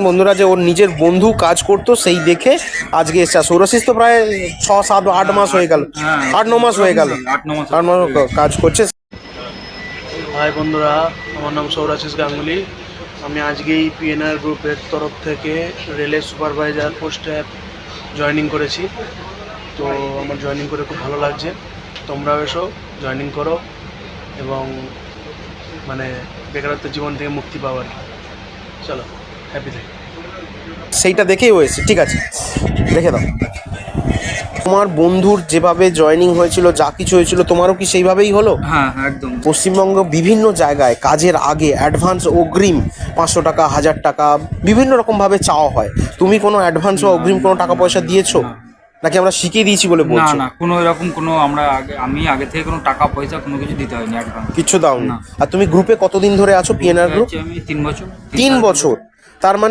বন্ধুরা যে ওর নিজের বন্ধু কাজ করতো সেই দেখে আজকে এসছে। সৌরাশিস তো প্রায় 6-7-8 মাস হয়ে গেল, 8-9 মাস হয়ে গেল, 8 মাস কাজ করছে। হাই বন্ধুরা, আমার নাম সৌরাশিস গাঙ্গুলি। আমি আজকেই পিএনআর গ্রুপের তরফ থেকে রেলে সুপারভাইজার পোস্টে জয়েনিং করেছি। তো আমার জয়েনিং করে খুব ভালো লাগছে। তোমরাও এসো, জয়েনিং করো এবং মানে বেকারত্বের জীবন থেকে মুক্তি পাওয়ার। চলো, হ্যাপি থাকি। সেইটা দেখেই হয়েছে, ঠিক আছে, দেখে দাও। তোমার বন্ধুর যেভাবে জয়েনিং হয়েছিল, যা কিছু হয়েছিল, তোমারও কি সেইভাবেই হলো? হ্যাঁ একদম। পশ্চিমবঙ্গ বিভিন্ন জায়গায় কাজের আগে অ্যাডভান্স অগ্রিম 500 টাকা, 1000 টাকা বিভিন্ন রকমভাবে চাওয়া হয়। তুমি কোনো অ্যাডভান্স বা অগ্রিম কোনো টাকা পয়সা দিয়েছো নাকি আমরা শিখিয়ে দিয়েছি বলে না বলছো? না, কোনো এরকম কোনো আমি আগে থেকে কোনো টাকা পয়সা কোনো কিছু দিতে হয়নি, অ্যাডভান্স কিচ্ছু দাওনি। না। আর তুমি গ্রুপে কতদিন ধরে আছো, পিএনআর গ্রুপ? আমি 3 বছর। 3 বছর। তার মানে